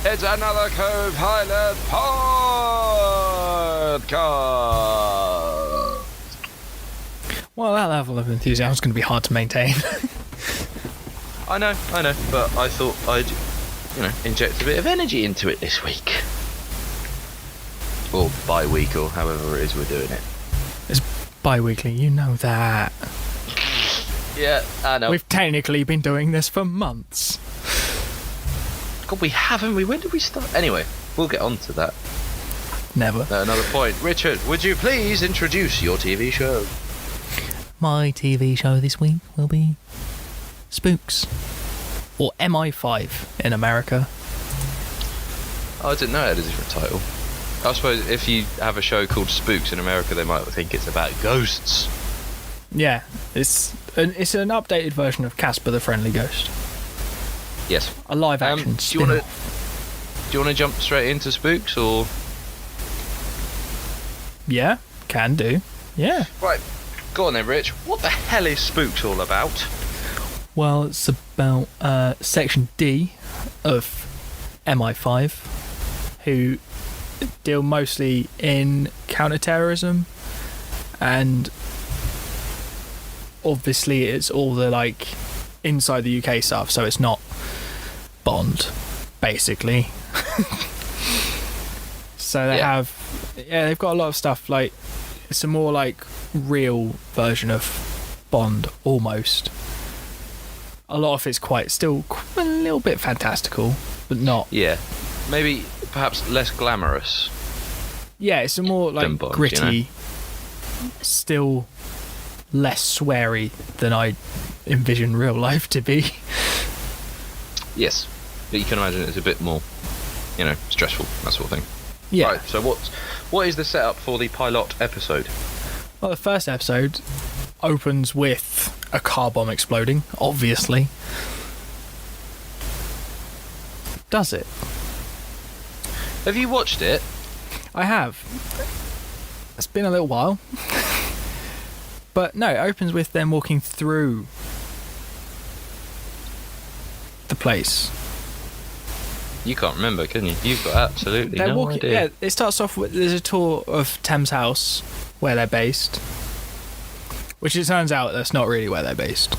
It's another Co-Pilot podcast. Well, that level of enthusiasm is going to be hard to maintain. I know, but I thought I'd, inject a bit of energy into it this week. Or bi-week, or however it is we're doing it. It's bi-weekly, you know that. Yeah, I know. We've technically been doing this for months. God, we haven't we? When did we start? Anyway, we'll get on to that. Never. At another point. Richard, would you please introduce your TV show? My TV show this week will be Spooks. Or MI5 in America. Oh, I didn't know it had a different title. I suppose if you have a show called Spooks in America, they might think it's about ghosts. Yeah, it's an updated version of Casper the Friendly Ghost. Yes. A live action do you want to jump straight into Spooks, or? Yeah, can do. Yeah. Right, go on then, Rich. What the hell is Spooks all about? Well, it's about Section D of MI5, who deal mostly in counter-terrorism, and obviously it's all the inside the UK stuff, so it's not Bond, basically. So they've got a lot of stuff, it's a more real version of Bond, almost. A lot of it's still a little bit fantastical, but not. Yeah, maybe perhaps less glamorous. Yeah, it's a more Bond, gritty, still less sweary than I envision real life to be. Yes, but you can imagine it's a bit more, stressful, that sort of thing. Yeah. Right, so what is the setup for the pilot episode? Well, the first episode opens with a car bomb exploding, obviously. Does it? Have you watched it? I have. It's been a little while. But no, it opens with them walking through the place. You can't remember, can you? You've got absolutely no idea. Yeah, it starts off with there's a tour of Thames House, where they're based. Which it turns out that's not really where they're based.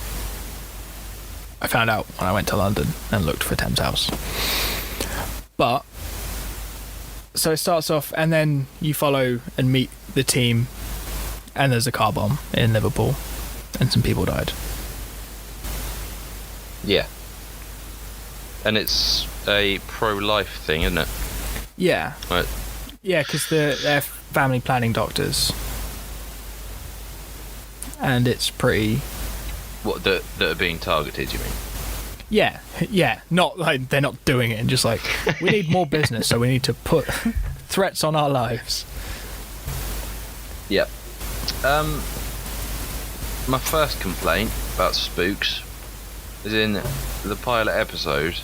I found out when I went to London and looked for Thames House. But so it starts off, and then you follow and meet the team, and there's a car bomb in Liverpool, and some people died. Yeah. And it's a pro-life thing, isn't it? Yeah. Right. Yeah, because they're family planning doctors. And it's pretty... What, that are being targeted, you mean? Yeah. Not they're not doing it and just we need more business, so we need to put threats on our lives. Yep. My first complaint about Spooks is in the pilot episode,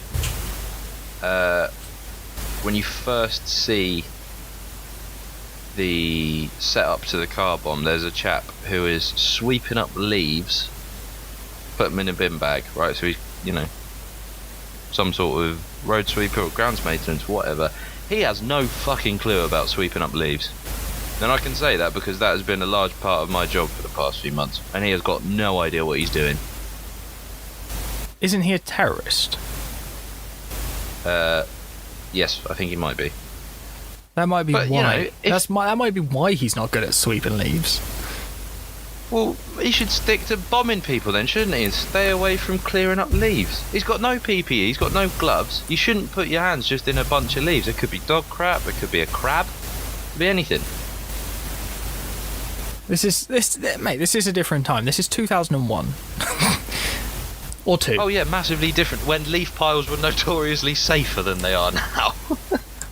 when you first see the setup to the car bomb. There's a chap who is sweeping up leaves, put them in a bin bag, right? So he's, some sort of road sweeper or grounds maintenance, whatever. He has no fucking clue about sweeping up leaves. And I can say that because that has been a large part of my job for the past few months, and he has got no idea what he's doing. Isn't he a terrorist? Yes, I think he might be. That might be why. That might be why he's not good at sweeping leaves. Well, he should stick to bombing people then, shouldn't he? And stay away from clearing up leaves. He's got no PPE, he's got no gloves. You shouldn't put your hands just in a bunch of leaves. It could be dog crap, it could be a crab, it could be anything. This is a different time. This is 2001. Or 2. Oh yeah, massively different, when leaf piles were notoriously safer than they are now.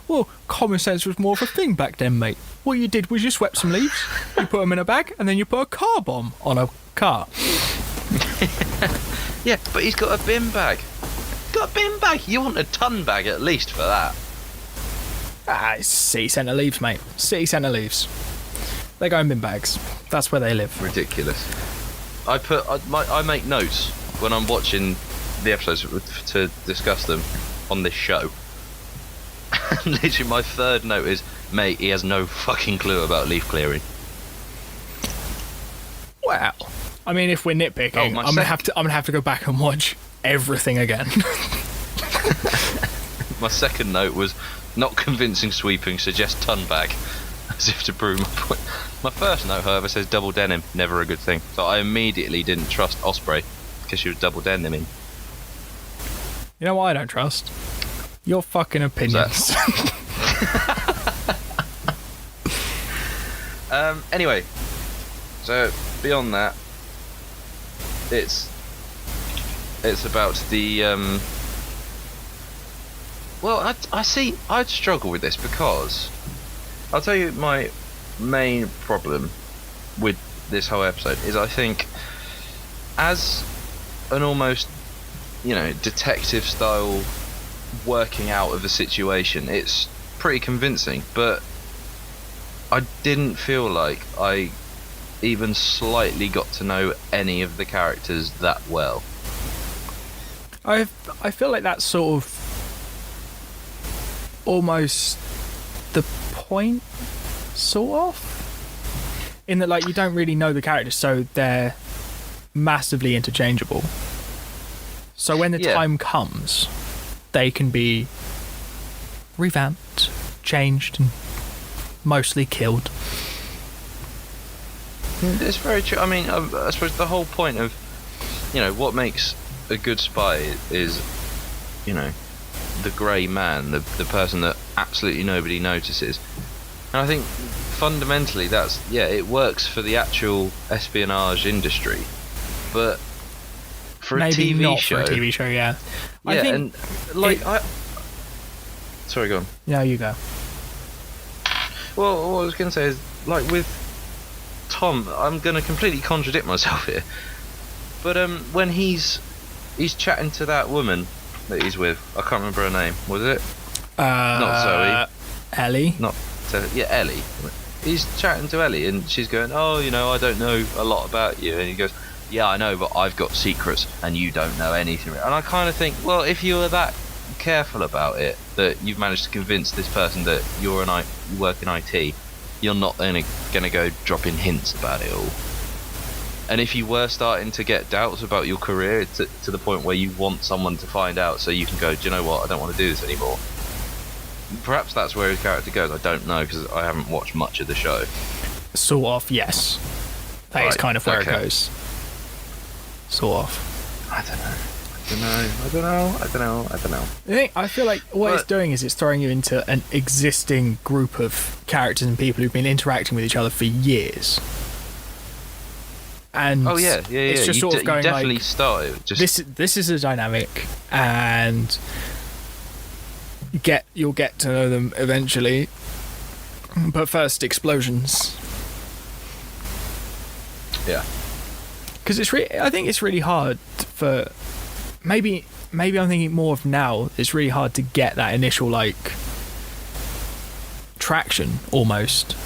Well, common sense was more of a thing back then, mate. What you did was you swept some leaves, you put them in a bag, and then you put a car bomb on a car. Yeah, but he's got a bin bag. Got a bin bag? You want a ton bag at least for that. It's city centre leaves, mate. City centre leaves. They go in bin bags. That's where they live. Ridiculous. I make notes when I'm watching the episodes to discuss them on this show. Literally, my third note is, mate, he has no fucking clue about leaf clearing. Wow. I mean, if we're nitpicking, I'm gonna have to go back and watch everything again. My second note was, not convincing sweeping, suggest ton bag, as if to prove my point. My first note, however, says double denim, never a good thing. So I immediately didn't trust Osprey because she was double deniming. You know what I don't trust? Your fucking opinions. Anyway, so beyond that, it's about the well, I'd struggle with this because I'll tell you my main problem with this whole episode is, I think, as an almost, detective style working out of the situation, it's pretty convincing, but I didn't feel like I even slightly got to know any of the characters that well. I feel like that's sort of almost the point, sort of, in that, like, you don't really know the characters, so they're massively interchangeable. So when the time comes, they can be revamped, changed, and mostly killed. It's very true. I mean, I suppose the whole point of, what makes a good spy is, the grey man, the person that absolutely nobody notices. And I think fundamentally it works for the actual espionage industry, but for maybe a TV not show, for a TV show, yeah. I think, sorry, go on. Yeah, you go. Well, what I was going to say is, like, with Tom, I'm going to completely contradict myself here, but when he's chatting to that woman that he's with, I can't remember her name. Was it? Not Zoe. Ellie. Not Zoe. Yeah, Ellie. He's chatting to Ellie, and she's going, "Oh, I don't know a lot about you," and he goes, "Yeah, I know, but I've got secrets, and you don't know anything." And I kind of think, well, if you were that careful about it, that you've managed to convince this person that you work in IT, you're not then going to go dropping hints about it all. And if you were starting to get doubts about your career to the point where you want someone to find out so you can go, do you know what, I don't want to do this anymore, perhaps that's where his character goes. I don't know, because I haven't watched much of the show. Sort of, yes. That is kind of where it goes. Sort of. I don't know. I feel like what it's doing is it's throwing you into an existing group of characters and people who've been interacting with each other for years. And it's just sort of going, definitely like, started. This is a dynamic, and you'll get to know them eventually. But first, explosions. Yeah. Because I think it's really hard for. Maybe I'm thinking more of now. It's really hard to get that initial, like, traction almost.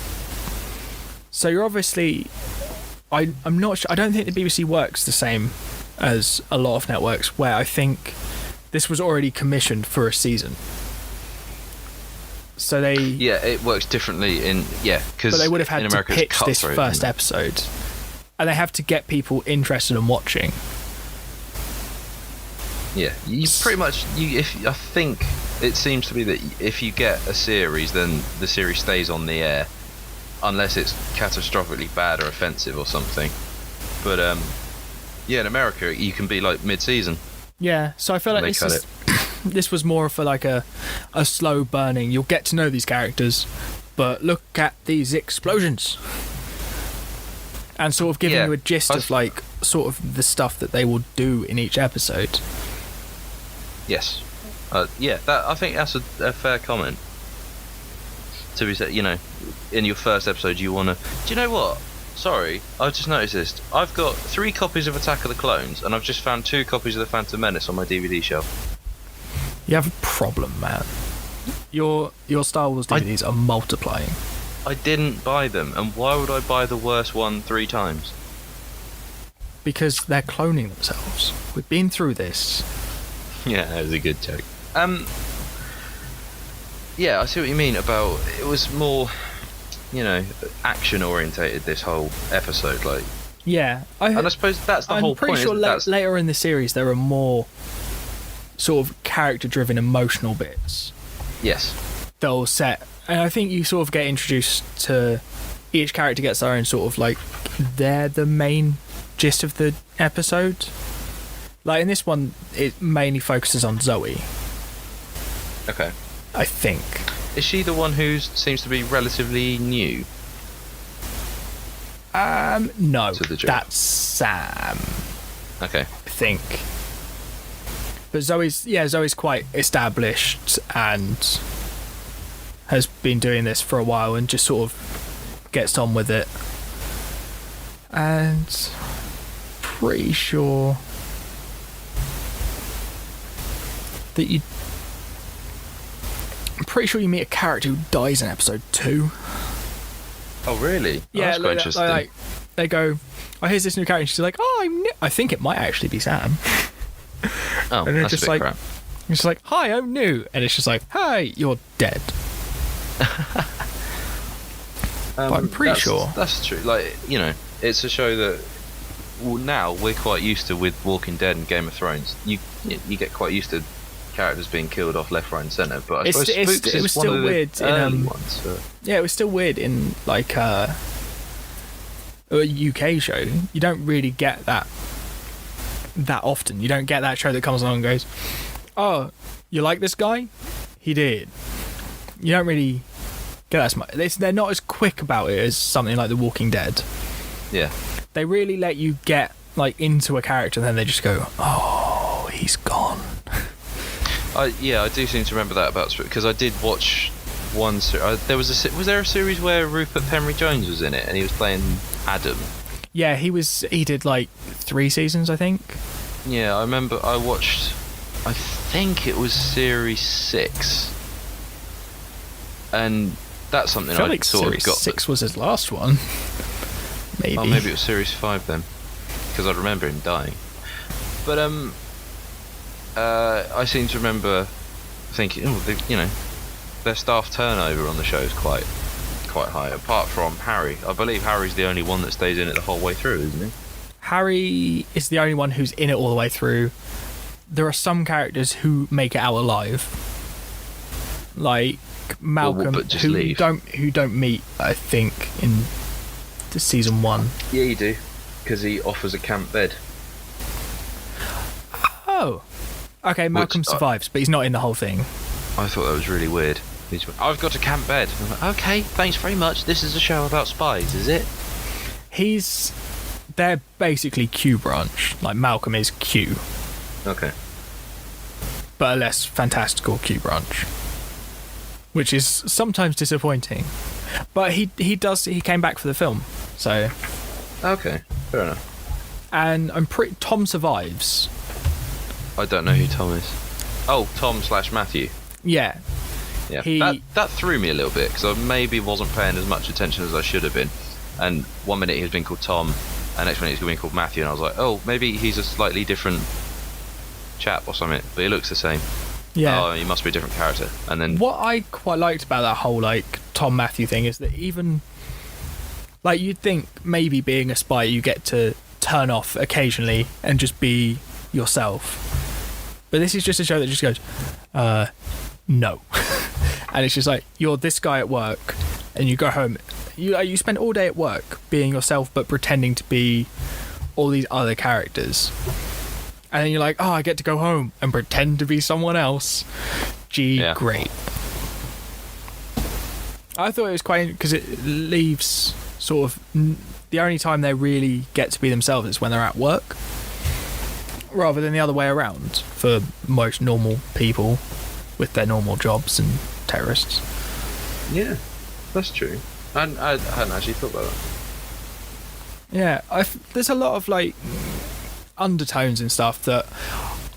So you're obviously. I'm not sure. I don't think the BBC works the same as a lot of networks, where I think this was already commissioned for a season. So they. Yeah, it works differently but they would have had to pitch this first episode, and they have to get people interested in watching. Yeah, you pretty much. I think it seems to be that if you get a series, then the series stays on the air, unless it's catastrophically bad or offensive or something. But in America you can be like mid-season. Yeah, so I feel like this was more for like a slow burning. You'll get to know these characters, but look at these explosions, and sort of giving you a gist of, like, sort of the stuff that they will do in each episode. Yes. I think that's a fair comment. To be said, in your first episode you want to. Do you know what? Sorry, I've just noticed this. I've got 3 copies of Attack of the Clones, and I've just found 2 copies of The Phantom Menace on my DVD shelf. You have a problem, man. Your Star Wars DVDs are multiplying. I didn't buy them, and why would I buy the worst one 3 times? Because they're cloning themselves. We've been through this. Yeah, that was a good joke. yeah, I see what you mean about it was more, action orientated. This whole episode, like, Yeah, and I suppose that's the I'm whole pretty point. sure isn't it? That's later in the series there are more sort of character-driven, emotional bits yes, that'll set, and I think you sort of get introduced to each character gets their own sort of like they're the main gist of the episode. Like in this one, it mainly focuses on Zoe. okay. I think. Is she the one who seems to be relatively new? No, To the job. that's Sam. Okay. I think. But Zoe's quite established and has been doing this for a while and just sort of gets on with it. And pretty sure that I'm pretty sure you meet a character who dies in episode 2. Oh, really? Yeah, that's quite interesting. like they go, oh, here's this new character. And she's like, oh, I think it might actually be Sam. Oh, And they're that's just a bit like, crap. it's like, hi, I'm new, and it's just like, hi, you're dead. But I'm pretty sure. That's true. Like, it's a show that now we're quite used to with Walking Dead and Game of Thrones. You get quite used to characters being killed off left, right, and centre. But I suppose Spooks it was is one still of the weird early in ones. So. yeah, it was still weird in like a UK show. You don't really get that often. You don't get that show that comes along and goes, oh, you like this guy? He did. You don't really get that much. They're not as quick about it as something like The Walking Dead. Yeah. They really let you get like into a character and then they just go, oh, he's gone. I do seem to remember that about Spooks because I did watch one. Was there a series where Rupert Penry Jones was in it and he was playing Adam? Yeah, he did like 3 seasons, I think. Yeah, I remember I watched, I think it was series 6. And that's something I feel I like sort series of got. 6 was his last one. Maybe. Oh, maybe it was series 5 then. Because I remember him dying. But, I seem to remember thinking, their staff turnover on the show is quite high. Apart from Harry. I believe Harry's the only one that stays in it the whole way through, isn't he? Harry is the only one who's in it all the way through. There are some characters who make it out alive, like Malcolm, but just who leave. don't meet, I think, in the season 1. Yeah, you do. Because he offers a camp bed. Oh, okay. Malcolm survives, but he's not in the whole thing. I thought that was really weird. I've got a camp bed. I'm like, okay, thanks very much. This is a show about spies, is it? They're basically Q branch. Like Malcolm is Q, Okay. but a less fantastical Q branch, which is sometimes disappointing. But he came back for the film, so. Okay, fair enough. And Tom survives. I don't know who Tom is. Oh, Tom/Matthew. Yeah. Yeah, that threw me a little bit because I maybe wasn't paying as much attention as I should have been. And one minute he was being called Tom, and next minute he's being called Matthew, and I was like, oh, maybe he's a slightly different chap or something, but he looks the same. Yeah. Oh, he must be a different character. And then What I quite liked about that whole like Tom Matthew thing is that even like you'd think maybe being a spy you get to turn off occasionally and just be yourself. But this is just a show that just goes, no. And it's just like, you're this guy at work and you go home. You spend all day at work being yourself but pretending to be all these other characters. And then you're like, oh, I get to go home and pretend to be someone else. Yeah. Great. I thought it was quite, because it leaves sort of the only time they really get to be themselves is when they're at work, rather than the other way around for most normal people with their normal jobs and terrorists. yeah, that's true. I hadn't actually thought about that. Yeah, there's a lot of like undertones and stuff that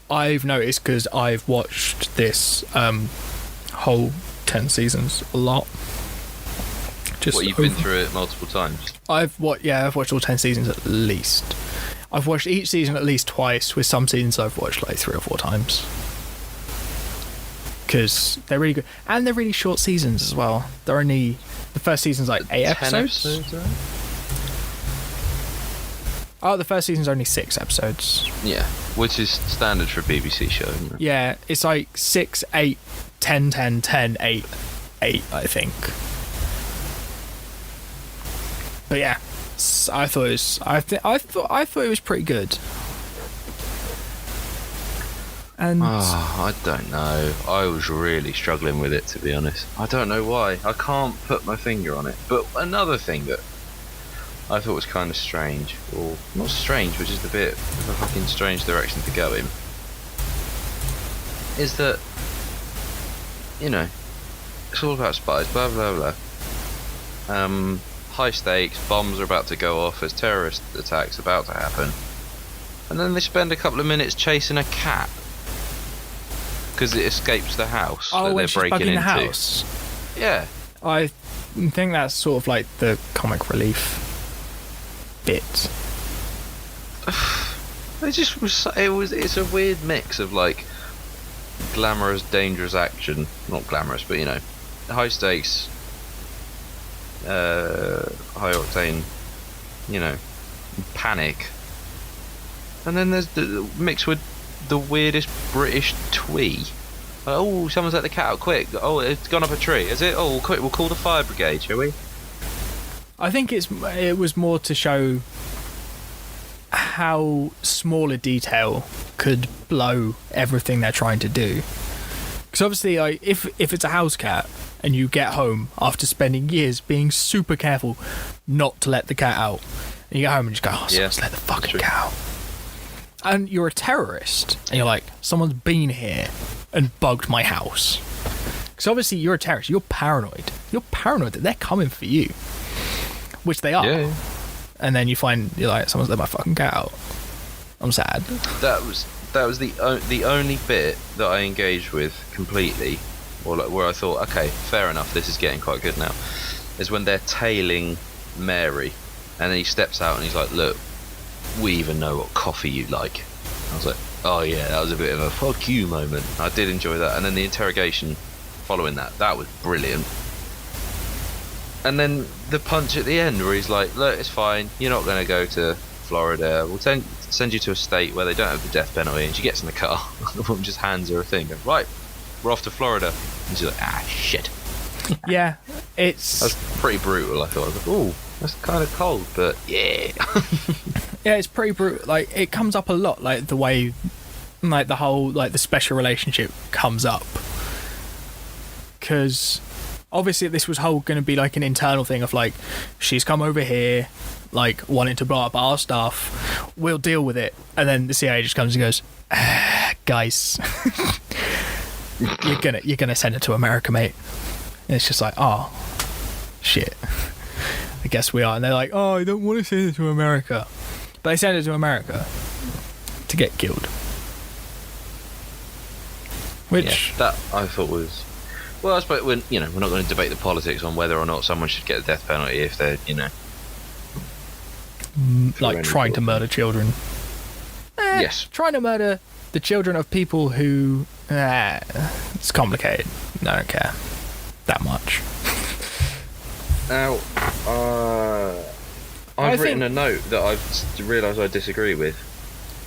I've noticed because I've watched this whole 10 seasons a lot. What, you've been through it multiple times? I've watched all 10 seasons at least. I've watched each season at least twice, with some seasons I've watched like 3 or 4 times. because they're really good, and they're really short seasons as well. The first season's like 8 episodes. Right? Oh, the first season's only 6 episodes. Yeah, which is standard for a BBC show, isn't it? Yeah, it's like 6, 8, 10, 10, 10, 8, 8, I think. But yeah, I thought it was pretty good. And I don't know. I was really struggling with it, to be honest. I don't know why. I can't put my finger on it. But another thing that I thought was kind of strange, or not strange, but just a bit of a fucking strange direction to go in, is that, you know, it's all about spies, blah blah blah. High stakes, bombs are about to go off, there's terrorist attacks about to happen, and then they spend a couple of minutes chasing a cat because it escapes the house that they're breaking into. The house. Yeah, I think that's sort of like the comic relief bit. It's a weird mix of like glamorous, dangerous action, not glamorous, but you know, high stakes, high octane, you know, panic, and then there's the mix with the weirdest British twee. Oh, someone's let the cat out, quick. Oh, it's gone up a tree, is it? Oh, quick, we'll call the fire brigade, shall we? I think it was more to show how small a detail could blow everything they're trying to do. Because obviously, like, if it's a house cat and you get home after spending years being super careful not to let the cat out, and you get home and just go, someone's let the fucking cat out. And you're a terrorist, and you're like, someone's been here and bugged my house. Because obviously you're a terrorist, you're paranoid. You're paranoid that they're coming for you. Which they are. Yeah. And then you're like, someone's let my fucking cat out. I'm sad. That was the only bit that I engaged with completely, or like where I thought, okay, fair enough, this is getting quite good now, is when they're tailing Mary, and then he steps out and he's like, look, we even know what coffee you like. I was like, oh yeah, that was a bit of a fuck you moment. I did enjoy that. And then the interrogation following that was brilliant. And then the punch at the end where he's like, look, it's fine, you're not going to go to Florida, we'll send you to a state where they don't have the death penalty. And she gets in the car and just hands her a thing, goes, right, we're off to Florida. And she's like, shit. Yeah, that's pretty brutal. I thought, I was like, ooh, that's kind of cold, but yeah. Yeah, it's pretty brutal. Like, it comes up a lot, like the way, like the whole, like the special relationship comes up, because obviously this was going to be like an internal thing of like, she's come over here like wanting to blow up our stuff, we'll deal with it. And then the CIA just comes and goes, guys, you're gonna send it to America, mate. And it's just like, oh shit, I guess we are. And they're like, oh, I don't want to send it to America, but they send it to America to get killed. Which that I thought was, well, I suppose we're not going to debate the politics on whether or not someone should get the death penalty if they're like trying to murder children. Yes, trying to murder the children of people who it's complicated. I don't care that much. Now, I've written a note that I've realised I disagree with.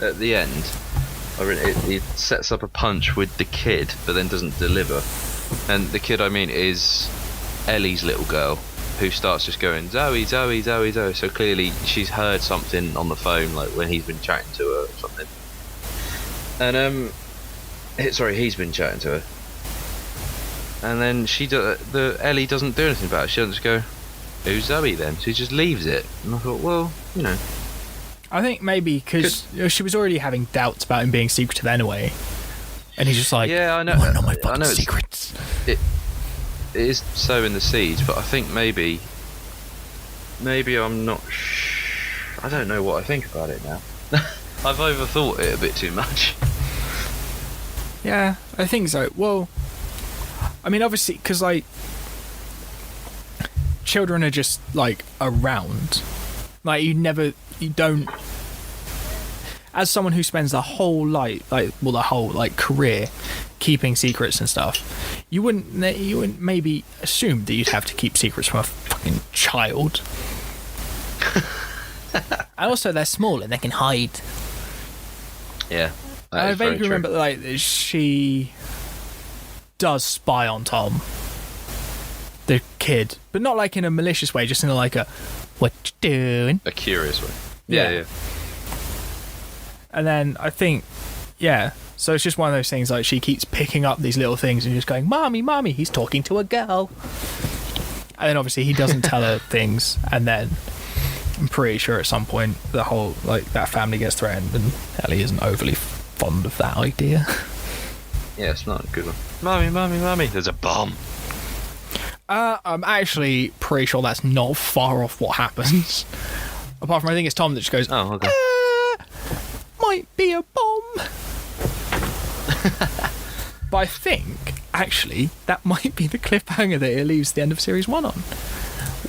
At the end, it sets up a punch with the kid, but then doesn't deliver. And the kid, I mean, is Ellie's little girl, who starts just going, Zoe, Zoe, Zoe, Zoe. So clearly she's heard something on the phone, like when he's been chatting to her or something. And he's been chatting to her. And then Ellie doesn't do anything about it. She doesn't just go, who's Zoe then? She just leaves it. And I thought, well, I think maybe because she was already having doubts about him being secretive anyway. And he's just like, yeah, I know. You want to know my fucking secrets? It is so in the seeds, but I think maybe I'm not. I don't know what I think about it now. I've overthought it a bit too much. Yeah, I think so. Well, I mean, obviously, because like children are just like around, like you don't. as someone who spends the whole career keeping secrets and stuff, you wouldn't maybe assume that you'd have to keep secrets from a fucking child. And also, they're small and they can hide. Yeah. I vaguely remember that she does spy on Tom, the kid, but not like in a malicious way, just in like a "what you doing?" A curious way. Yeah. And then I think, so it's just one of those things, like she keeps picking up these little things and just going, "Mommy, he's talking to a girl." And then obviously he doesn't tell her things, and then I'm pretty sure at some point the whole, that family gets threatened, and Ellie isn't overly fond of that idea. Yeah, it's not a good one. Mommy, there's a bomb. I'm actually pretty sure that's not far off what happens. Apart from, I think it's Tom that just goes, "Oh, okay. Might be a bomb." But I think, actually, that might be the cliffhanger that it leaves the end of Series 1 on.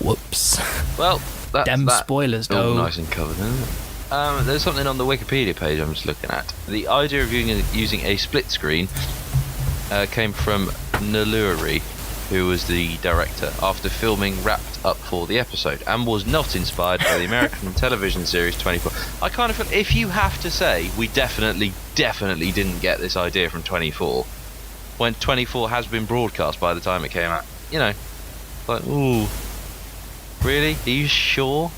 Whoops. Well, that's spoilers, all though. nice and covered, isn't it? There's something on the Wikipedia page I'm just looking at. The idea of using a split screen came from Naluri, who was the director, after filming wrapped up for the episode, and was not inspired by the American television series 24. I kind of feel, if you have to say, we definitely didn't get this idea from 24, when 24 has been broadcast by the time it came out. Like, ooh, really? Are you sure?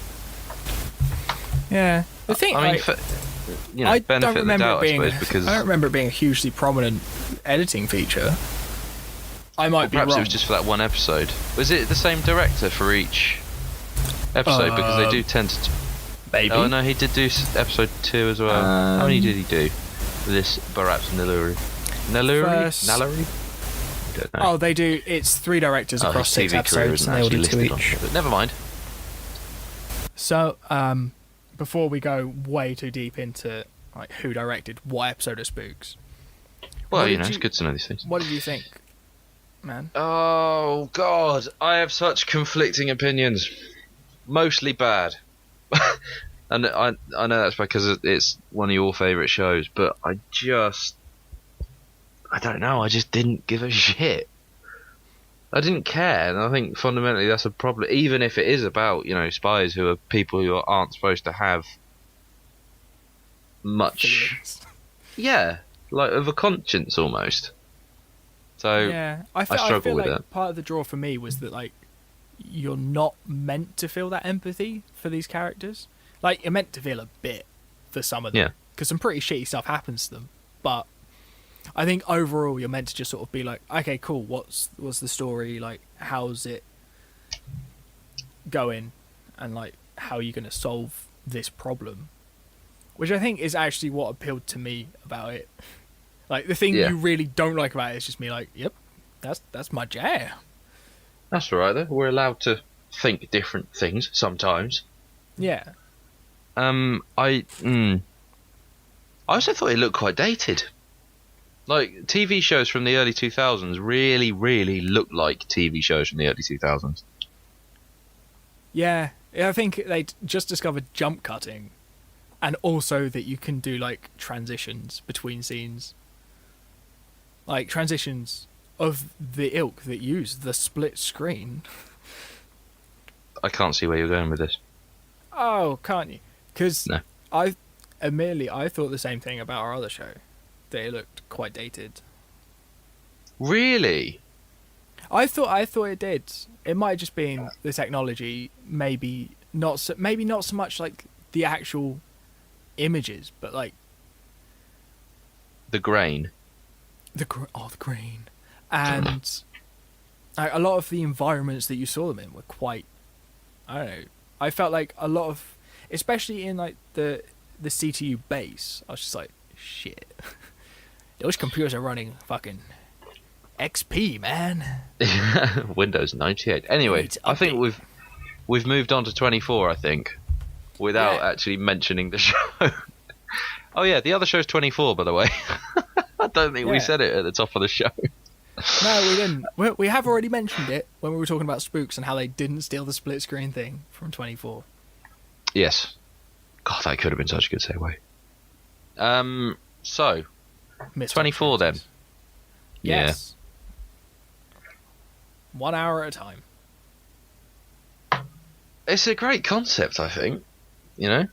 Yeah. The thing, I mean, I benefit don't remember the doubt, it being, I suppose, because I don't remember it being a hugely prominent editing feature. I might be perhaps wrong. it was just for that one episode. Was it the same director for each episode? Because they do tend to. Maybe. Oh no, he did do episode 2 as well. How many did he do? This perhaps Naluri. Naluri? I don't know. Oh, they do. It's 3 directors across 6 episodes, and they all do 2 each. But never mind. So, before we go way too deep into who directed what episode of Spooks, well, it's good to know these things. what did you think, man? Oh God, I have such conflicting opinions. Mostly bad. And I know that's because it's one of your favourite shows, but I don't know, I just didn't give a shit. I didn't care, and I think fundamentally that's a problem. Even if it is about, spies who are people who aren't supposed to have much, of a conscience almost. So I struggle with that. Part of the draw for me was that you're not meant to feel that empathy for these characters. You're meant to feel a bit for some of them, because some pretty shitty stuff happens to them. But I think overall you're meant to just sort of be like, okay, cool, what's the story, how's it going, and how are you going to solve this problem, which I think is actually what appealed to me about it. The thing you really don't like about it is just me yep, that's my jam. That's all right though, we're allowed to think different things sometimes. I also thought it looked quite dated. TV shows from the early 2000s really, really looked like TV shows from the early 2000s. Yeah, I think they just discovered jump cutting, and also that you can do transitions between scenes. Transitions of the ilk that use the split screen. I can't see where you're going with this. Oh, can't you? Because no. I thought the same thing about our other show. That it looked quite dated. Really? I thought it did. It might have just been the technology, maybe not so much the actual images, but the grain. The grain. And a lot of the environments that you saw them in were quite, I don't know, I felt a lot of, especially in the CTU base, I was just shit. Those computers are running fucking XP, man. Windows 98. Anyway, I think we've moved on to 24, I think, without actually mentioning the show. Oh yeah, the other show's 24, by the way. I don't think we said it at the top of the show. No, we didn't. We have already mentioned it when we were talking about Spooks and how they didn't steal the split screen thing from 24. Yes. God, that could have been such a good segue. So Missed 24 then. opportunities. Yes. 1 hour at a time. It's a great concept, I think. You know,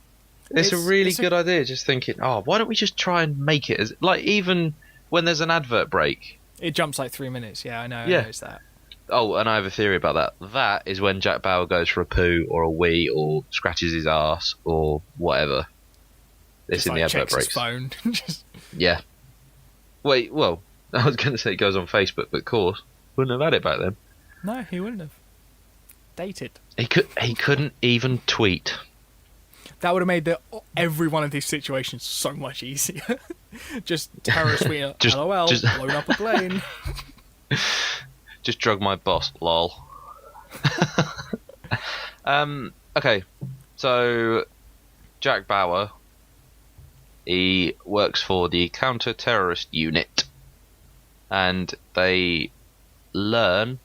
it's a really good idea. Just thinking, why don't we just try and make it as like even when there's an advert break. It jumps like 3 minutes. Yeah, I know. Yeah. I noticed that. Oh, and I have a theory about that. That is when Jack Bauer goes for a poo or a wee or scratches his ass or whatever. It's Just, in the advert checks his breaks. phone. Just... Yeah. Wait, well, I was going to say it goes on Facebook, but of course, wouldn't have had it back then. No, he wouldn't have. Dated. He couldn't even tweet. That would have made every one of these situations so much easier. Just terrorist tweet, LOL, blown up a plane. Just drug my boss, lol. Okay, so Jack Bauer, he works for the counter-terrorist unit, and they learn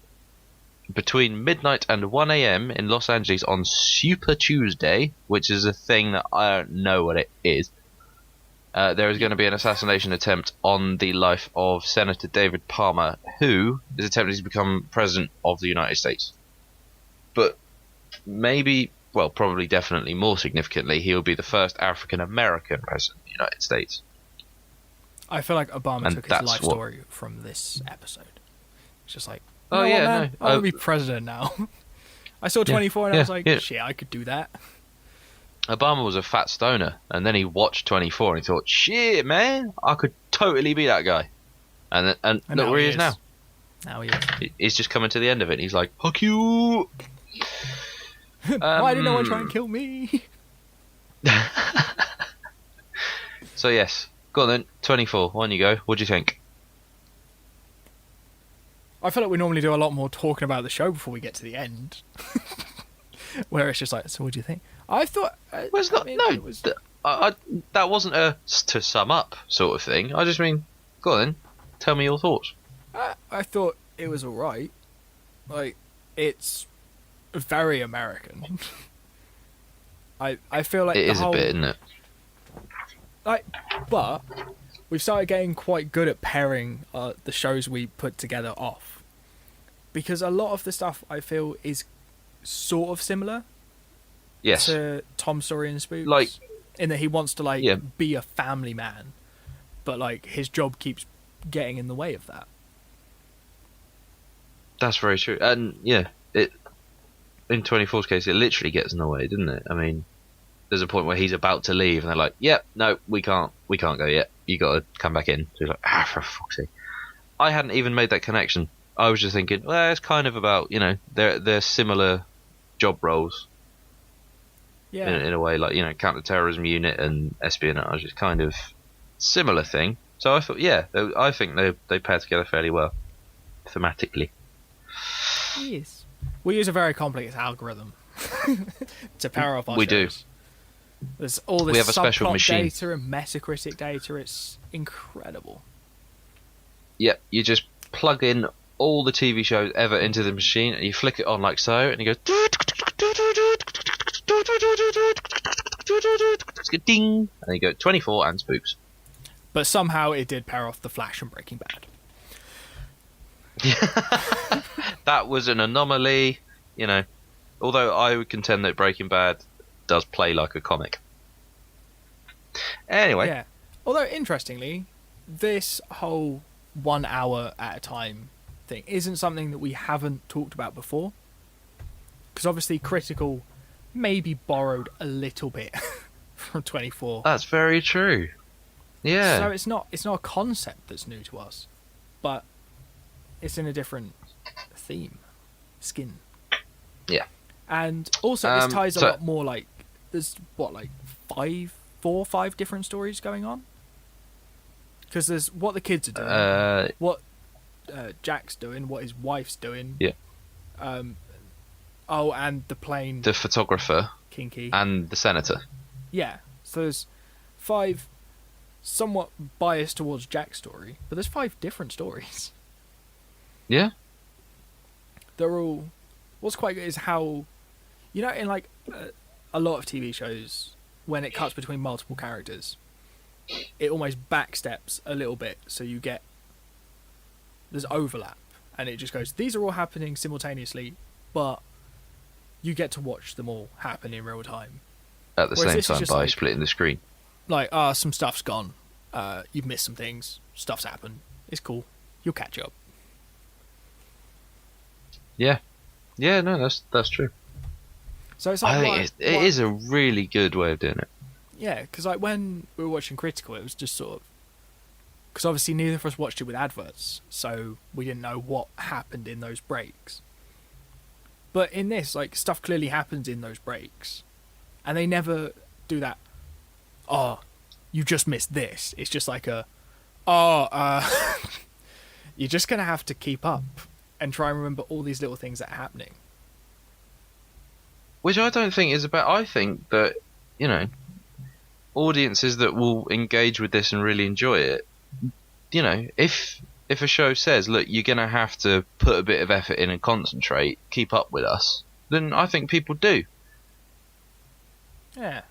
between midnight and 1 a.m. in Los Angeles on Super Tuesday, which is a thing that I don't know what it is. There is going to be an assassination attempt on the life of Senator David Palmer, who is attempting to become president of the United States. But maybe, well, probably definitely more significantly, he will be the first African-American president of the United States. I feel like Obama And took his that's life what- story from this episode. It's just like, Oh, you know yeah, what, man? no, I want to be president now. I saw 24 and I was like, yeah. shit, I could do that. Obama was a fat stoner, and then he watched 24 and he thought, shit, man, I could totally be that guy. And look now where he he is now. Now he is. He's just coming to the end of it. And he's like, fuck you. Why did no one try and kill me? So yes, go on then. 24. On you go. What do you think? I feel like we normally do a lot more talking about the show before we get to the end. Where it's just like, so what do you think? I thought... Well, it's not. it was... That wasn't a to sum up sort of thing. I just mean, go on then. Tell me your thoughts. I thought it was alright. Like, it's very American. I feel like It the is whole, a bit, isn't it? like, but we've started getting quite good at pairing the shows we put together off, because a lot of the stuff I feel is sort of similar Yes. to Tom's story in Spooks, Like- in that he wants to Yeah. be a family man, but like his job keeps getting in the way of that. That's very true. And yeah, it in 24's case, it literally gets in the way, didn't it? I mean, there's a point where he's about to leave, and they're like, "Yep, no, we can't go yet. You got to come back in." So he's like, for fuck's sake. I hadn't even made that connection. I was just thinking, well, it's kind of about, you know, they're similar job roles Yeah, in a way, like, you know, counter-terrorism unit and espionage is kind of similar thing. So I thought, yeah, I think they pair together fairly well thematically. yes. We use a very complex algorithm to power up our We do. shows. There's all this We have a special subplot machine. data and Metacritic data. It's incredible. Yeah, you just plug in all the TV shows ever into the machine, and you flick it on like so, and you go ding, and you go 24 and Spooks. But somehow it did pair off The Flash and Breaking Bad. That was an anomaly, you know. Although I would contend that Breaking Bad does play like a comic. Anyway, Yeah. Although, interestingly, this whole 1 hour at a time thing isn't something that we haven't talked about before. Because obviously Critical maybe borrowed a little bit from 24. that's very true. Yeah. So it's not a concept that's new to us, but it's in a different theme, skin. Yeah. And also this ties a so- lot more, like, there's what, like 4 or 5 different stories going on? Because there's what the kids are doing, what Jack's doing, what his wife's doing. Yeah. Oh, and the plane The photographer kinky. and the senator. Yeah. So there's 5 somewhat biased towards Jack's story, but there's 5 different stories. Yeah. They're all... What's quite good is how... You know, in like a lot of TV shows, when it cuts between multiple characters, it almost backsteps a little bit, so there's overlap, and it just goes, these are all happening simultaneously, but you get to watch them all happen in real time. At the Whereas same this is time just by like- splitting the screen. Like, some stuff's gone, you've missed some things, stuff's happened, it's cool, you'll catch up. Yeah. Yeah, no, that's true. So it's like, I think it is a really good way of doing it. Yeah, because like when we were watching Critical, it was just sort of, because obviously neither of us watched it with adverts, so we didn't know what happened in those breaks. But in this, like, stuff clearly happens in those breaks, and they never do that. Oh, you just missed this. It's just like you're just gonna have to keep up and try and remember all these little things that are happening. Which I don't think is about. I think that, audiences that will engage with this and really enjoy it, if a show says, look, you're going to have to put a bit of effort in and concentrate, keep up with us, then I think people do. Yeah.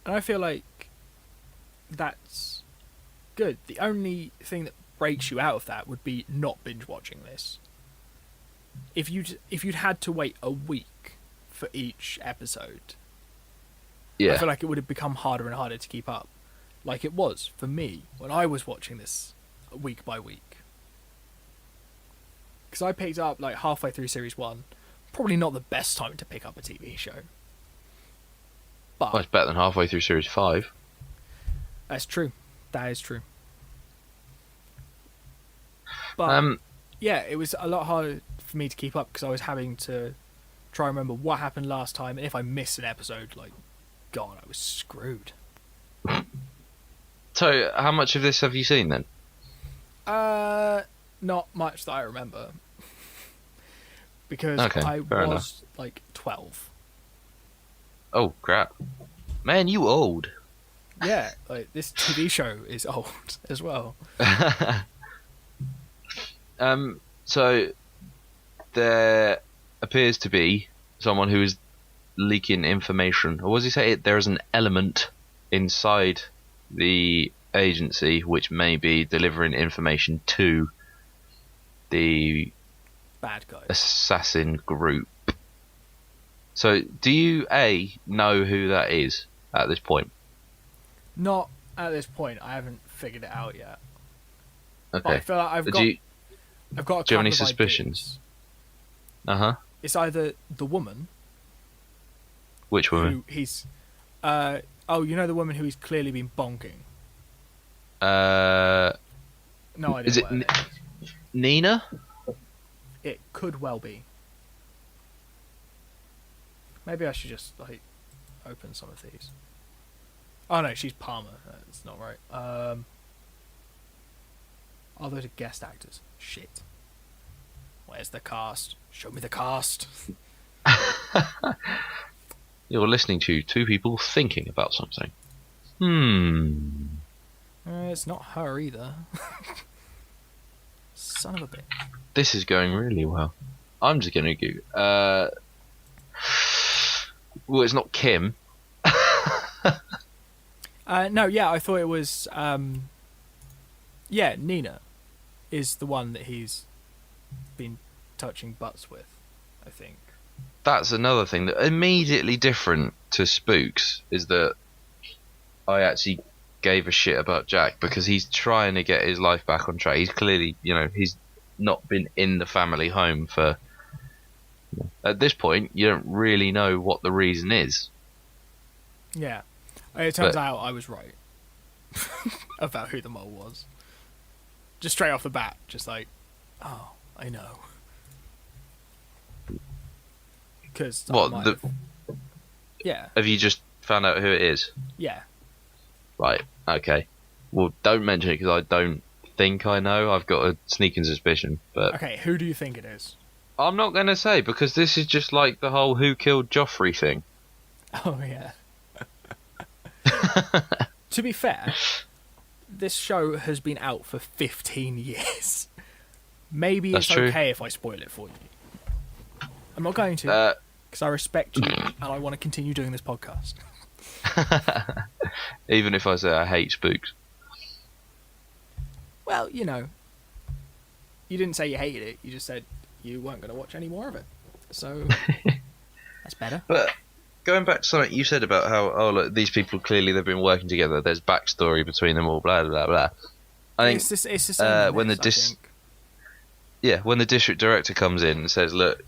And I feel like that's good. The only thing that breaks you out of that would be not binge watching this. If you'd had to wait a week for each episode, Yeah. I feel like it would have become harder and harder to keep up, like it was for me when I was watching this week by week. Because I picked up like halfway through series 1, probably not the best time to pick up a TV show. But Well, it's better than halfway through series 5. that's true. That is true. But yeah, it was a lot harder for me to keep up because I was having to try and remember what happened last time, and if I miss an episode, like, God, I was screwed. So, how much of this have you seen then? Not much that I remember. Because Okay, I fair was like 12. Oh, crap. Man, you old. Yeah, like this TV show is old as well. So, there appears to be someone who is leaking information. Or what does he say? There is an element inside the agency which may be delivering information to the Bad guys. assassin group. So, do you know who that is at this point? Not at this point. I haven't figured it out yet. But I Okay. feel like I've Do got you a do you have couple any of suspicions? ideas. Uh huh. It's either the woman Which woman? who he's you know the woman who he's clearly been bonking. Uh, No idea Is it what her name is. Nina? It could well be. Maybe I should just like open some of these. Oh no, she's Palmer. That's not right. Oh, those are guest actors. Shit. Where's the cast? Show me the cast. You're listening to two people thinking about something. It's not her either. Son of a bitch. This is going really well. I'm just gonna go. Well, it's not Kim. No, yeah, I thought it was. Yeah, Nina is the one that he's been touching butts with, I think. That's another thing that immediately different to Spooks is that I actually gave a shit about Jack because he's trying to get his life back on track. He's clearly, he's not been in the family home for. At this point, you don't really know what the reason is. Yeah. It turns out I was right about who the mole was. Just straight off the bat, just like, oh, I know. Because yeah, Have you just found out who it is? yeah. Right. Okay. Well, don't mention it because I don't think I know. I've got a sneaking suspicion, but Okay, who do you think it is? I'm not going to say because this is just like the whole "who killed Joffrey" thing. Oh yeah. To be fair, this show has been out for 15 years. Maybe That's it's true. okay if I spoil it for you. I'm not going to, because I respect you and I want to continue doing this podcast. Even if I say I hate Spooks. Well, you know, you didn't say you hated it. You just said you weren't going to watch any more of it. So that's better. But going back to something you said about how look, these people clearly they've been working together. There's backstory between them all. Blah blah blah. I think It's the same when when the district director comes in and says, "Look,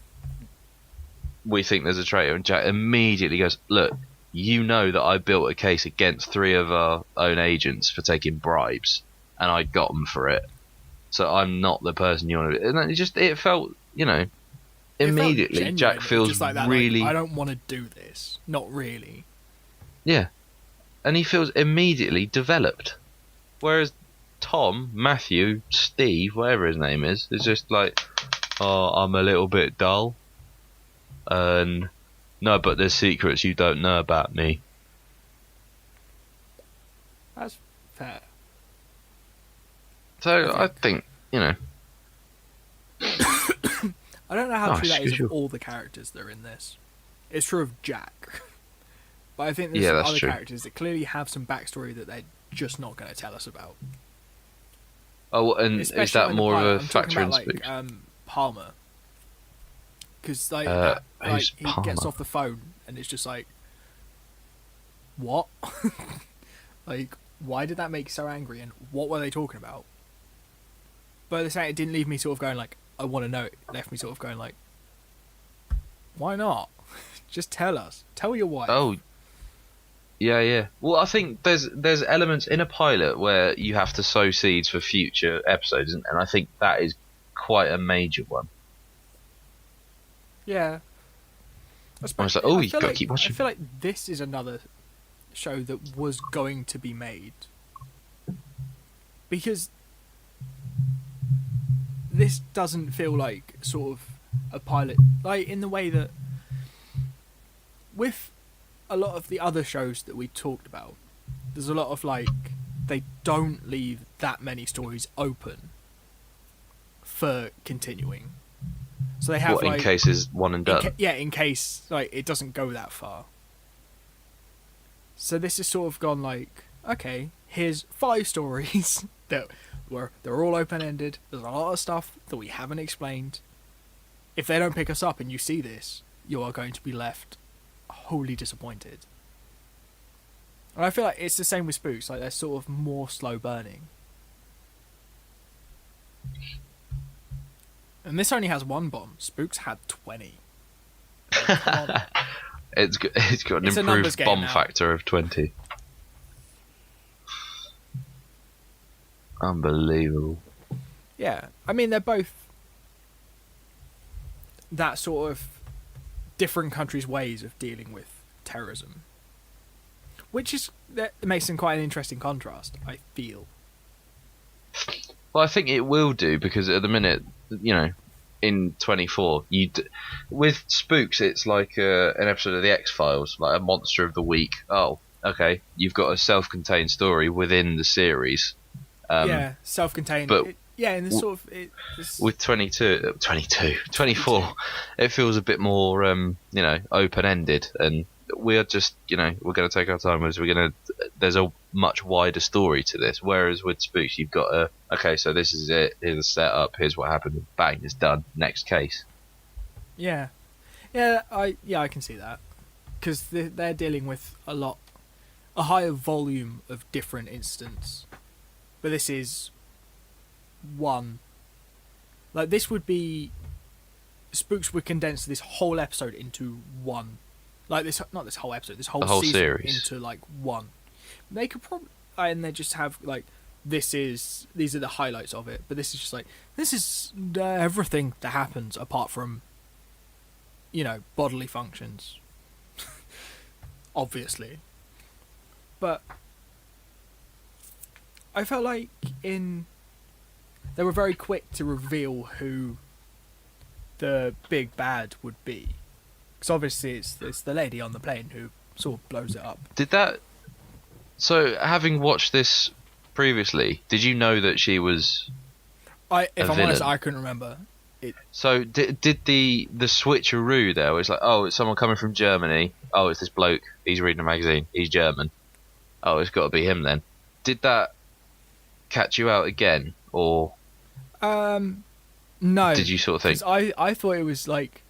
we think there's a traitor," and Jack immediately goes, "Look, you know that I built a case against 3 of our own agents for taking bribes, and I got them for it. So I'm not the person you want to be." And it felt, you know, immediately Jack feels just like that, really. Like, I don't want to do this. Not really. Yeah, and he feels immediately developed, whereas Tom, Matthew, Steve, whatever his name is just like, "Oh, I'm a little bit dull, and no, but there's secrets you don't know about me." That's fair. So I think, you know. I don't know how true that is you. of all the characters that are in this. It's true of Jack. But I think there's Yeah, some that's other true. characters that clearly have some backstory that they're just not going to tell us about. Oh, and is Especially that in more the of pilot. a I'm factor talking in about, Spooks? like, Palmer. Because he who's gets Palmer? off the phone and it's just like, what? Like, why did that make you so angry? And what were they talking about? But at the same time, it didn't leave me sort of going like, I want to know. It left me sort of going like, why not? Just tell us. Tell your wife. Oh, yeah. Well, I think there's elements in a pilot where you have to sow seeds for future episodes, and I think that is quite a major one. Yeah. I was like, oh, you've got to keep I watching. feel like this is another show that was going to be made. Because this doesn't feel like sort of a pilot, like in the way that with a lot of the other shows that we talked about, there's a lot of like, they don't leave that many stories open for continuing. So they have What, in like, case is one and done? in case like it doesn't go that far. So this has sort of gone like, okay, here's 5 stories that they're all open ended. There's a lot of stuff that we haven't explained. If they don't pick us up and you see this, you are going to be left wholly disappointed. And I feel like it's the same with Spooks. Like they're sort of more slow burning. And this only has 1 bomb. Spooks had 20. Like, come on. It's got an It's a numbers improved game bomb now. factor of 20. Unbelievable. Yeah, I mean they're both that sort of different countries' ways of dealing with terrorism, which is that makes them quite an interesting contrast. I feel. Well, I think it will do, because at the minute, you know, in 24, with Spooks, it's like an episode of the X-Files, like a monster of the week. Oh, okay, you've got a self-contained story within the series. Yeah, self-contained. but in this sort of with 24, it feels a bit more, you know, open-ended, and we're just, you know, we're going to take our time as there's a much wider story to this, whereas with Spooks you've got okay, so this is it, here's the setup, here's what happened, bang, it's done, next case. I can see that, because they're dealing with a higher volume of different incidents, but this is one. Like this would be, Spooks would condense this whole episode into one. Like this, not this whole episode, this whole The whole season series into like one. They could probably, and they just have like, these are the highlights of it, but this is just like, this is everything that happens apart from, you know, bodily functions. Obviously. But I felt like they were very quick to reveal who the big bad would be. Because obviously it's the lady on the plane who sort of blows it up. So having watched this previously, did you know that she was If I'm villain? honest, I couldn't remember. So did the switcheroo there? Where it's like, oh, it's someone coming from Germany. Oh, it's this bloke. He's reading a magazine. He's German. Oh, it's got to be him then. Did that catch you out again, or no. did you sort of think? 'Cause I thought it was like,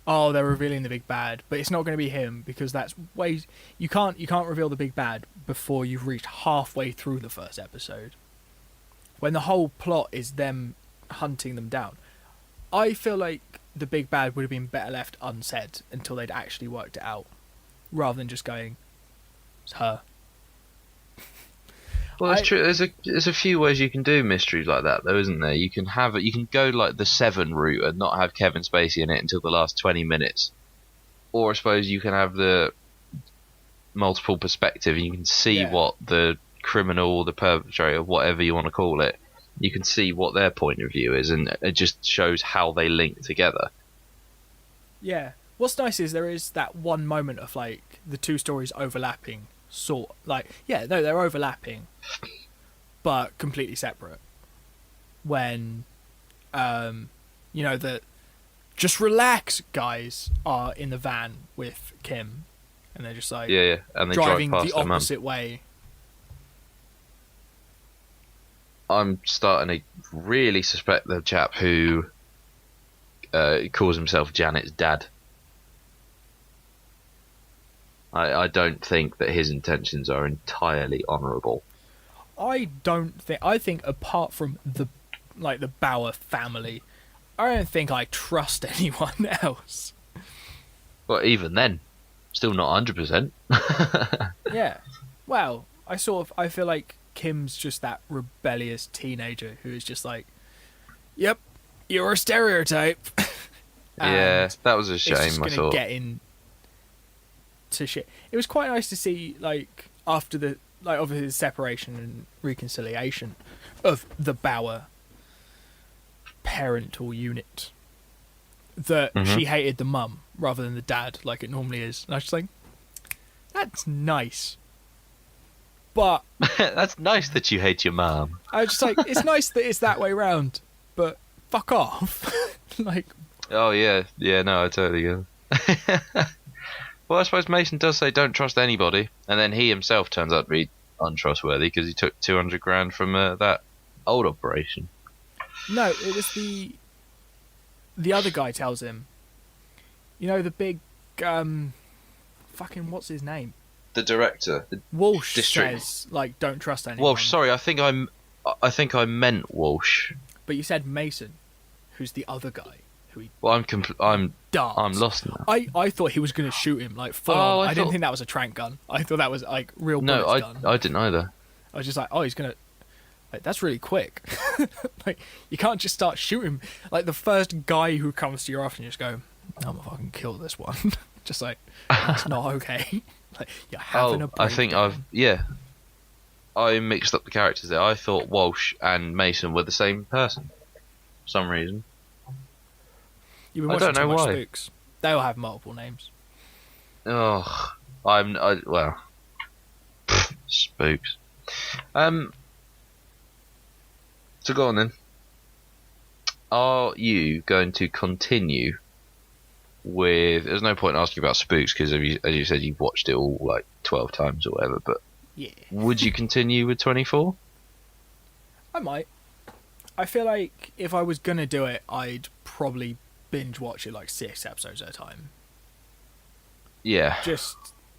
oh, they're revealing the big bad, but it's not going to be him because that's way you can't reveal the big bad before you've reached halfway through the first episode, when the whole plot is them hunting them down. I feel like the big bad would have been better left unsaid until they'd actually worked it out, rather than just going, it's her. Well, that's true. There's a few ways you can do mysteries like that, though, isn't there? You can go like the Seven route and not have Kevin Spacey in it until the last 20 minutes, or I suppose you can have the multiple perspective and you can see what the criminal, the perpetrator, whatever you want to call it, you can see what their point of view is, and it just shows how they link together. Yeah. What's nice is there is that one moment of like the two stories overlapping, they're overlapping, but completely separate. When, the just relax guys are in the van with Kim, and they're just like and they driving drive past the opposite way. I'm starting to really suspect the chap who calls himself Janet's dad. I don't think that his intentions are entirely honourable. I think apart from the Bauer family, I don't think I trust anyone else. Well, even then, still not 100%. Yeah. Well, I feel like Kim's just that rebellious teenager who is just like, yep, you're a stereotype. Yeah, that was a shame. It's just gonna get into shit. It was quite nice to see, like, after the of his separation and reconciliation of the Bauer parental unit, that she hated the mum rather than the dad, like it normally is. And I was just like, that's nice. But that's nice that you hate your mum. I was just like, it's nice that it's that way round, but fuck off. Like, oh yeah, no, I totally get it. Well, I suppose Mason does say don't trust anybody, and then he himself turns out to be untrustworthy because he took 200 grand from that old operation. No, it was the other guy tells him. You know, the big fucking what's his name? The director, the Walsh district. Says like don't trust anyone. Walsh, sorry, I think I meant Walsh. But you said Mason, who's the other guy. Well, I'm lost now. I thought he was going to shoot him like full on. I didn't think that was a trank gun. I thought that was like real bullets gun. I didn't either. I was just like, oh, he's gonna. Like, that's really quick. Like, you can't just start shooting. Like the first guy who comes to your office, and you just go, I'm gonna fucking kill this one. Just like, that's not okay. Like, you're having a breakdown. I think I mixed up the characters there. I thought Walsh and Mason were the same person for some reason. You've been watching too much Spooks. They all have multiple names. Oh, Spooks. So go on then. Are you going to continue with? There's no point in asking about Spooks because, as you said, you've watched it all like 12 times or whatever. But yeah, would you continue with 24? I might. I feel like if I was gonna do it, I'd probably binge watch it like 6 episodes at a time. Yeah,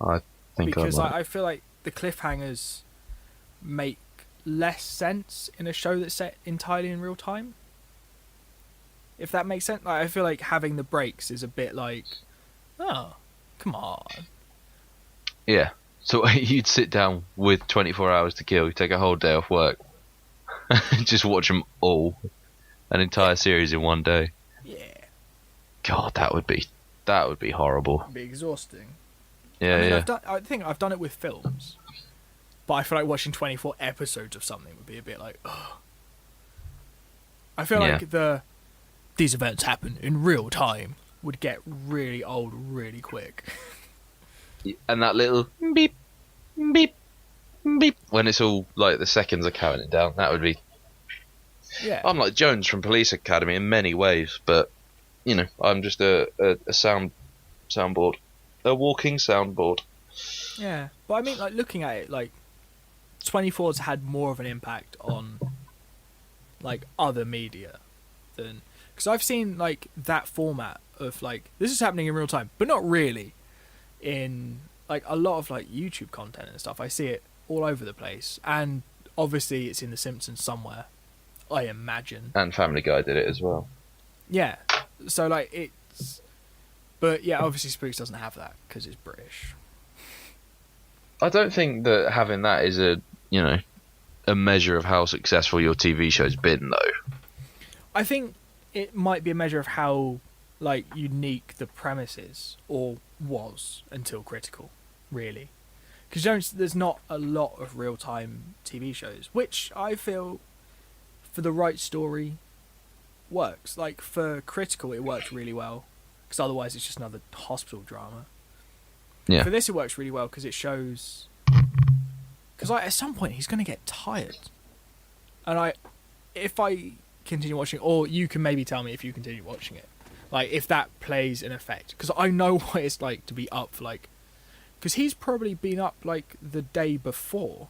I think because I feel like the cliffhangers make less sense in a show that's set entirely in real time. If that makes sense, like, I feel like having the breaks is a bit like, oh, come on. Yeah, so you'd sit down with 24 hours to kill, you take a whole day off work, just watch them all, an entire series in one day. Yeah. God, that would be horrible. It'd be exhausting. Yeah, I think I've done it with films, but I feel like watching 24 episodes of something would be a bit like, ugh. I feel like these events happen in real time would get really old really quick. And that little beep, beep, beep, when it's all like the seconds are counting it down, that would be Yeah. I'm like Jones from Police Academy in many ways, but I'm just a soundboard, a walking soundboard. Yeah. But I mean, like, looking at it, like, 24's had more of an impact on, like, other media than... Because I've seen, like, that format of, like, this is happening in real time, but not really in, like, a lot of, like, YouTube content and stuff. I see it all over the place. And obviously it's in The Simpsons somewhere, I imagine. And Family Guy did it as well. Yeah. So, like, it's... But, yeah, obviously Spooks doesn't have that because it's British. I don't think that having that is a measure of how successful your TV show's been, though. I think it might be a measure of how, like, unique the premise is, or was, until Critical, really. Because there's not a lot of real-time TV shows, which I feel, for the right story, works. Like, for Critical, it worked really well, because otherwise it's just another hospital drama. Yeah. For this, it works really well, because it shows... Because, like, at some point, he's going to get tired. And if I continue watching, or you can maybe tell me if you continue watching it, like, if that plays an effect. Because I know what it's like to be up for, like... Because he's probably been up, like, the day before,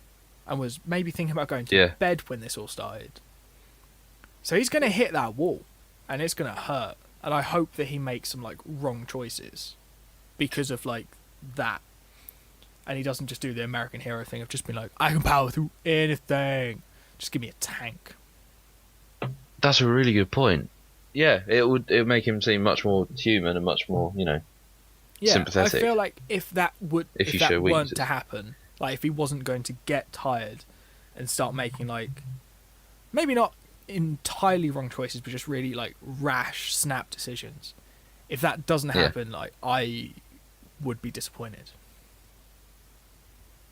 and was maybe thinking about going to bed when this all started. So he's going to hit that wall, and it's going to hurt. And I hope that he makes some, like, wrong choices because of, like, that. And he doesn't just do the American hero thing of just being like, I can power through anything. Just give me a tank. That's a really good point. Yeah, it would make him seem much more human and much more, sympathetic. I feel like if that weren't weaknesses to happen, like if he wasn't going to get tired and start making, like, maybe not entirely wrong choices, but just really, like, rash, snap decisions. If that doesn't happen, like, I would be disappointed.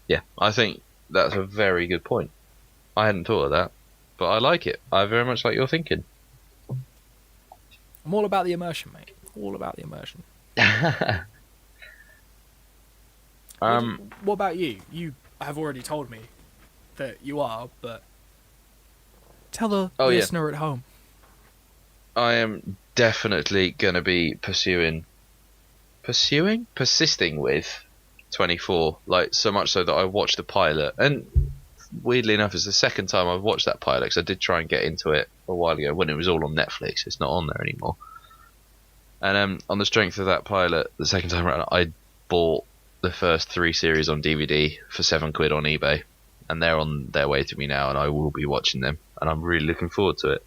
Yeah, I think that's a very good point. I hadn't thought of that, but I like it. I very much like your thinking. I'm all about the immersion, mate. All about the immersion. What about you? You have already told me that you are, but tell the listener at home. I am definitely going to be persisting with 24, like, so much so that I watched the pilot, and weirdly enough it's the second time I've watched that pilot, because I did try and get into it a while ago when it was all on Netflix. It's not on there anymore, and on the strength of that pilot, the second time around I bought the first 3 series on DVD for £7 on eBay, and they're on their way to me now, and I will be watching them, and I'm really looking forward to it.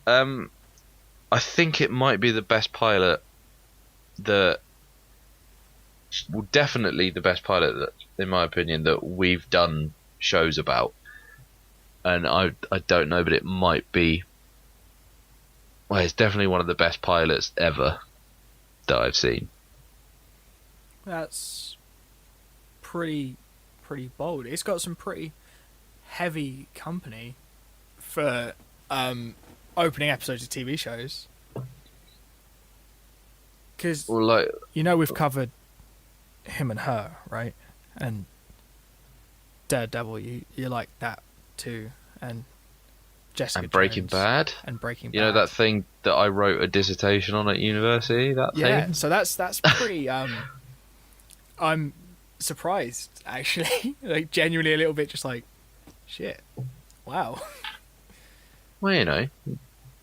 I think it might be the best pilot definitely the best pilot that, in my opinion, that we've done shows about. And I don't know, but it might be... Well, it's definitely one of the best pilots ever that I've seen. That's pretty bold. It's got some pretty heavy company for opening episodes of TV shows. Because, we've covered Him and Her, right? And Daredevil, you like that too. And Jessica and Breaking Jones Bad. And Breaking Bad. You know that thing that I wrote a dissertation on at university? That thing? Yeah, so that's pretty... I'm surprised, actually. Like, genuinely a little bit just like, shit. Wow. Well,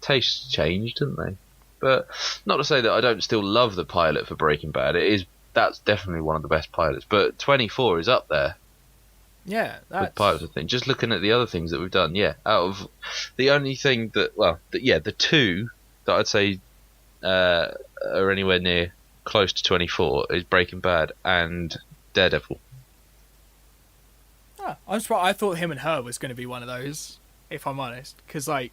tastes changed, didn't they? But not to say that I don't still love the pilot for Breaking Bad. That's definitely one of the best pilots. But 24 is up there. Yeah, that's... With pilots, I think. Just looking at the other things that we've done, out of the only thing that, the 2 that I'd say are anywhere near close to 24 is Breaking Bad and Daredevil. I'm surprised. I thought Him and Her was going to be one of those, if I'm honest. Because, like,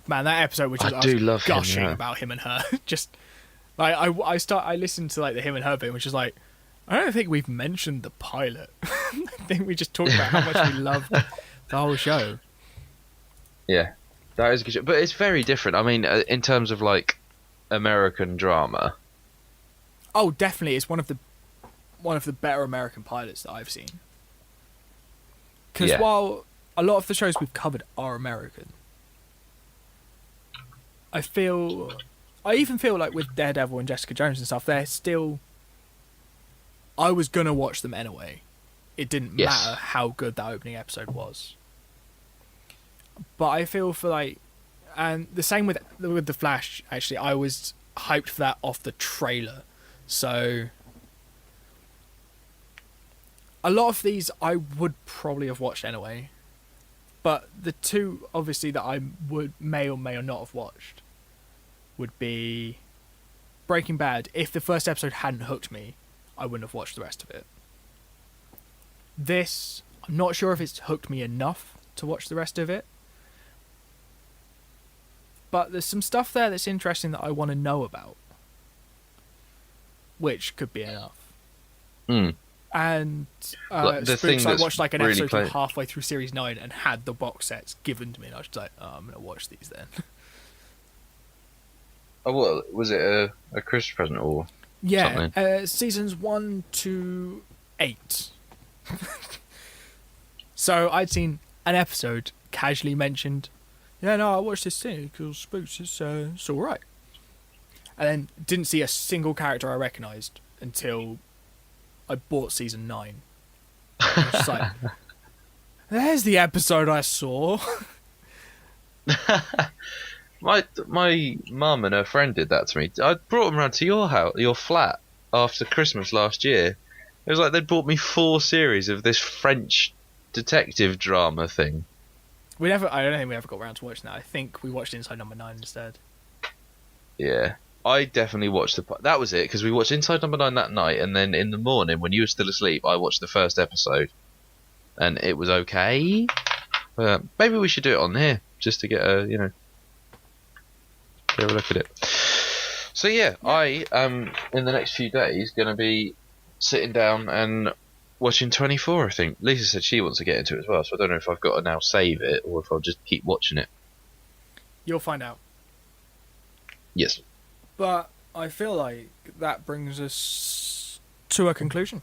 man, that episode was just I do love gushing Him and Her. about Him and Her. Just like I listened to, like, the Him and Her bit, which is like, I don't think we've mentioned the pilot. I think we just talked about how much we loved the whole show. Yeah, that is a good show, but it's very different. I mean, in terms of, like, American drama. Oh, definitely, it's one of the better American pilots that I've seen. Because while a lot of the shows we've covered are American, I even feel like with Daredevil and Jessica Jones and stuff, they're still. I was gonna watch them anyway. It didn't Yes. matter how good that opening episode was. But I feel for like, and the same with the Flash. Actually, I was hyped for that off the trailer, so a lot of these I would probably have watched anyway. But the two, obviously, that I may or not have watched would be Breaking Bad. If the first episode hadn't hooked me, I wouldn't have watched the rest of it. This, I'm not sure if it's hooked me enough to watch the rest of it. But there's some stuff there that's interesting that I want to know about. Which could be enough. Mm. And Like, the thing Spooks, I that's watched like an really episode playing- halfway through Series 9 and had the box sets given to me. And I was just like, oh, I'm going to watch these then. Oh, what was it? A Christmas present or Yeah, something? seasons 1 to 8. So I'd seen an episode casually mentioned. Yeah, no, I watched this thing because Spooks is it's all right. And then didn't see a single character I recognised until I bought season 9. I was just like, there's the episode I saw. My mum and her friend did that to me. I brought them round to your house, your flat, after Christmas last year. It was like they'd bought me 4 series of this French detective drama thing. I don't think we ever got around to watching that. I think we watched Inside Number 9 instead. Yeah, I definitely watched that was it, because we watched Inside Number 9 that night, and then in the morning when you were still asleep, I watched the first episode, and it was okay. Maybe we should do it on here just to get a get a look at it. So yeah, I am in the next few days going to be sitting down and watching 24. I think Lisa said she wants to get into it as well, so I don't know if I've got to now save it or if I'll just keep watching it. You'll find out. Yes. But I feel like that brings us to a conclusion.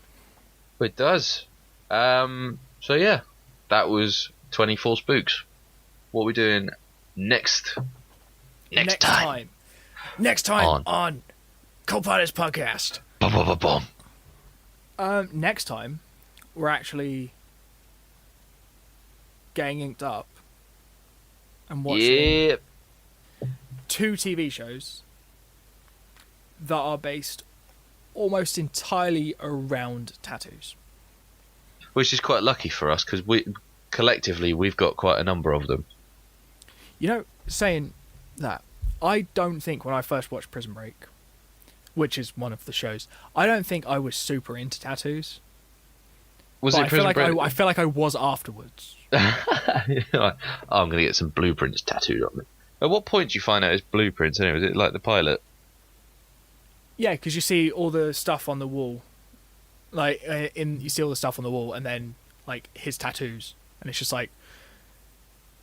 It does. So yeah, that was 24 Spooks. What are we doing next? Next time. Next time on Co-Pilots Podcast. Bum. Next time, we're actually getting inked up and watching Yep. 2 TV shows that are based almost entirely around tattoos. Which is quite lucky for us, because we've got quite a number of them. You know, saying that, I don't think when I first watched Prison Break, which is one of the shows, I don't think I was super into tattoos. Was But it Prison Break? I feel like I was afterwards. I'm going to get some blueprints tattooed on me. At what point do you find out it's blueprints anyway? Is it like the pilot? Yeah, because you see all the stuff on the wall. Like, you see all the stuff on the wall, and then, like, his tattoos. And it's just like,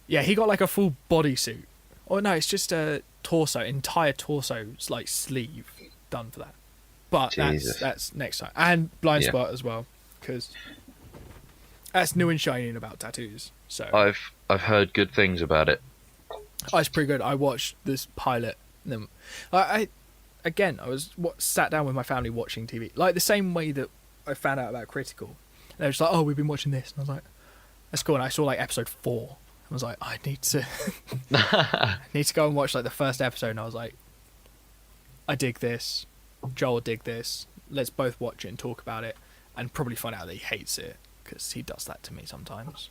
yeah, he got, like, a full bodysuit. Oh, no, it's just a entire torso, like, sleeve done for that. But that's next time. And Blind Spot as well, because that's new and shiny about tattoos. So I've heard good things about it. Oh, it's pretty good. I watched this pilot. And then I was sat down with my family watching TV, like the same way that I found out about Critical. And they were just like, "Oh, we've been watching this," and I was like, "That's cool." And I saw like episode 4. I was like, "I need to, go and watch like the first episode." And I was like, "I dig this. Joel will dig this. Let's both watch it and talk about it, and probably find out that he hates it because he does that to me sometimes."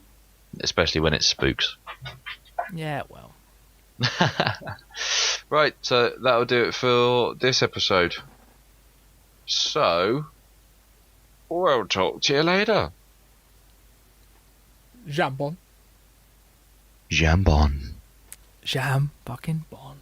Especially when it's Spooks. Yeah, well. Right, so that'll do it for this episode. So, we'll talk to you later. Jambon. Jambon. Jam fucking bon.